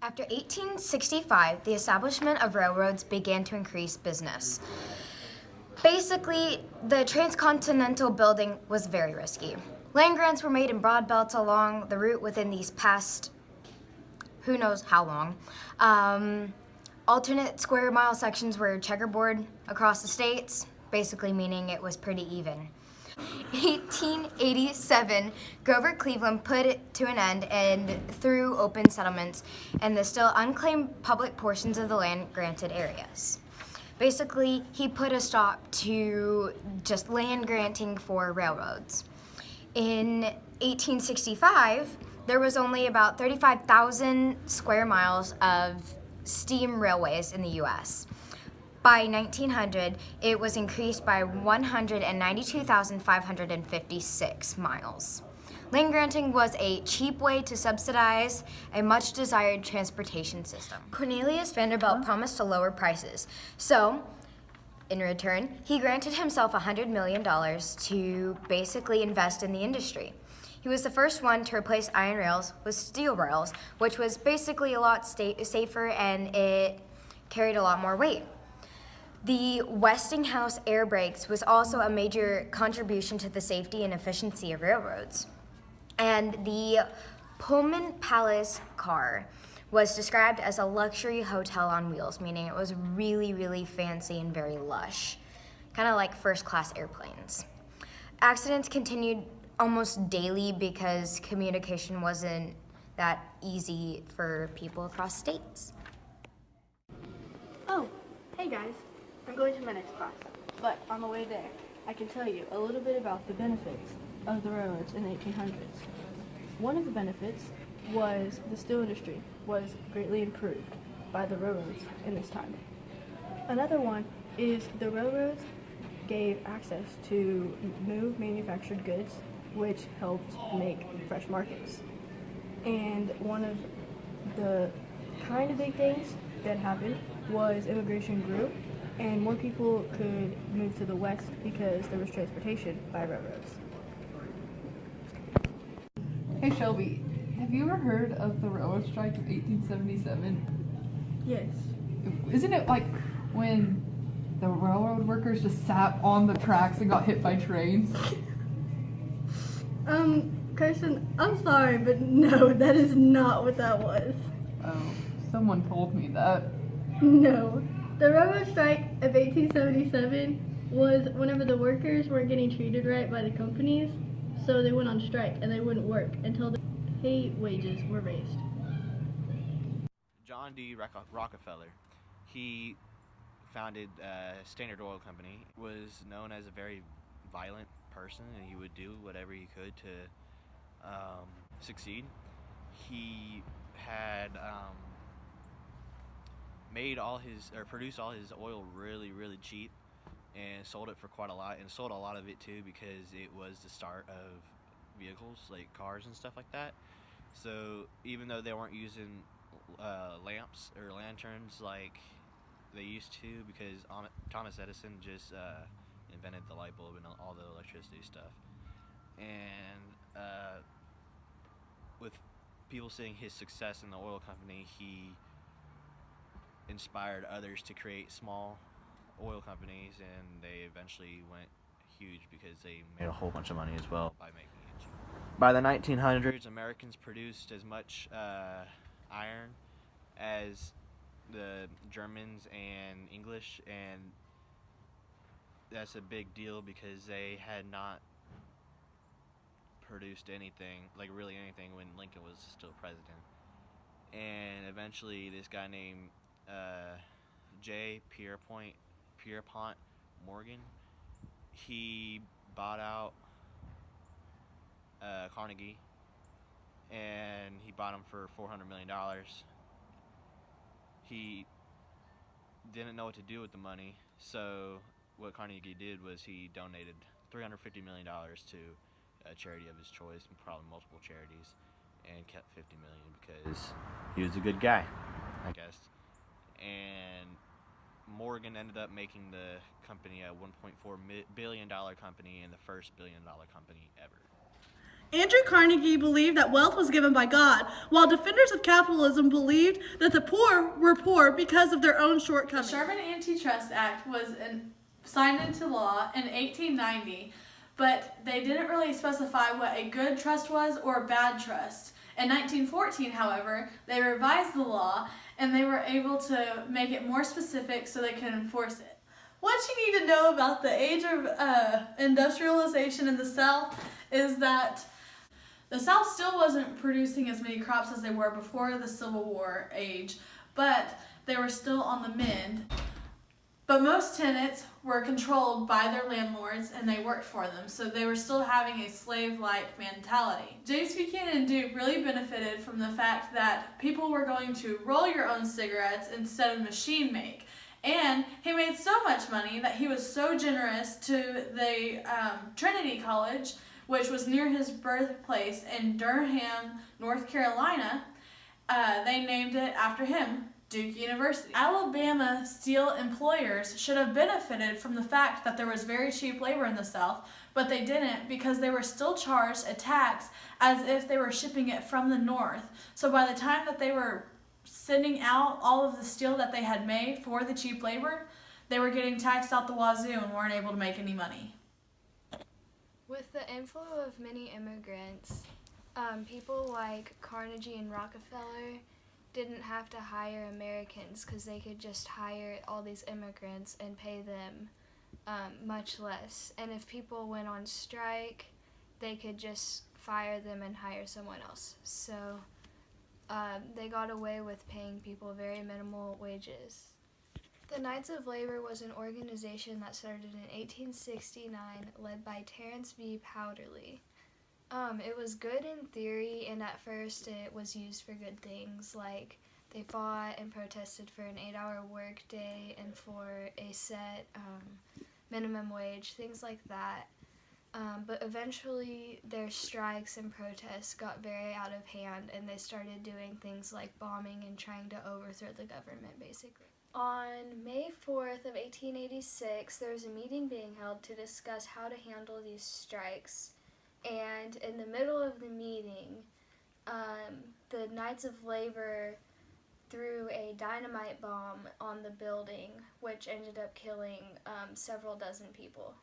After 1865, the establishment of railroads began to increase business. Basically, the transcontinental building was very risky. Land grants were made in broad belts along the route within these past who knows how long. Alternate square mile sections were checkerboard across the states, basically meaning it was pretty even. 1887, Grover Cleveland put it to an end and through open settlements and the still unclaimed public portions of the land granted areas. Basically, he put a stop to just land granting for railroads. In 1865, there was only about 35,000 square miles of steam railways in the U.S. By 1900, it was increased by 192,556 miles. Land granting was a cheap way to subsidize a much desired transportation system. Cornelius Vanderbilt promised to lower prices, so in return, he granted himself $100 million to basically invest in the industry. He was the first one to replace iron rails with steel rails, which was basically a lot safer and it carried a lot more weight. The Westinghouse air brakes was also a major contribution to the safety and efficiency of railroads. And the Pullman Palace car was described as a luxury hotel on wheels, meaning it was really, really fancy and very lush, kind of like first-class airplanes. Accidents continued almost daily because communication wasn't that easy for people across states. Oh, hey guys, I'm going to my next class, but on the way there, I can tell you a little bit about the benefits of the railroads in the 1800s. One of the benefits was the steel industry was greatly improved by the railroads in this time. Another one is the railroads gave access to move manufactured goods, which helped make fresh markets. And one of the kind of big things that happened was immigration grew and more people could move to the west because there was transportation by railroads. Hey Shelby, have you ever heard of the railroad strike of 1877? Yes. Isn't it like when the railroad workers just sat on the tracks and got hit by trains? Kirsten, I'm sorry, but no, that is not what that was. Oh, someone told me that. No. The railroad strike of 1877 was whenever the workers weren't getting treated right by the companies, so they went on strike and they wouldn't work until the pay wages were raised. John D. Rockefeller, he founded Standard Oil Company, was known as a very violent person, and he would do whatever he could to succeed. He had produced all his oil really, really cheap, and sold it for quite a lot, and sold a lot of it too because it was the start of vehicles like cars and stuff like that. So even though they weren't using lamps or lanterns like they used to, because Thomas Edison just invented the light bulb and all the electricity stuff, and with people seeing his success in the oil company, he inspired others to create small oil companies, and they eventually went huge because they made a whole bunch of money as well by making it cheap. By the 1900s, Americans produced as much iron as the Germans and English, and that's a big deal because they had not produced anything, like really anything, when Lincoln was still president. And eventually this guy named J. Pierpont Morgan, he bought out Carnegie, and he bought him for $400 million. He didn't know what to do with the money, so what Carnegie did was he donated $350 million to a charity of his choice, and probably multiple charities, and kept $50 million because he was a good guy, I guess. And Morgan ended up making the company a $1.4 billion company and the first billion-dollar company ever. Andrew Carnegie believed that wealth was given by God, while defenders of capitalism believed that the poor were poor because of their own The shortcomings. Sherman Antitrust Act was signed into law in 1890, but they didn't really specify what a good trust was or a bad trust. In 1914, however, they revised the law and they were able to make it more specific so they could enforce it. What you need to know about the age of industrialization in the South is that the South still wasn't producing as many crops as they were before the Civil War age, but they were still on the mend. But most tenants were controlled by their landlords and they worked for them, so they were still having a slave-like mentality. James Buchanan Duke really benefited from the fact that people were going to roll your own cigarettes instead of machine make. And he made so much money that he was so generous to the Trinity College, which was near his birthplace in Durham, North Carolina. They named it after him, Duke University. Alabama steel employers should have benefited from the fact that there was very cheap labor in the South, but they didn't because they were still charged a tax as if they were shipping it from the North. So by the time that they were sending out all of the steel that they had made for the cheap labor, they were getting taxed out the wazoo and weren't able to make any money. With the inflow of many immigrants, people like Carnegie and Rockefeller didn't have to hire Americans because they could just hire all these immigrants and pay them much less. And if people went on strike, they could just fire them and hire someone else. So they got away with paying people very minimal wages. The Knights of Labor was an organization that started in 1869, led by Terence B. Powderly. It was good in theory, and at first it was used for good things, like they fought and protested for an 8-hour work day and for a set minimum wage, things like that. But eventually their strikes and protests got very out of hand, and they started doing things like bombing and trying to overthrow the government, basically. On May 4th of 1886, there was a meeting being held to discuss how to handle these strikes. And in the middle of the meeting, the Knights of Labor threw a dynamite bomb on the building, which ended up killing several dozen people.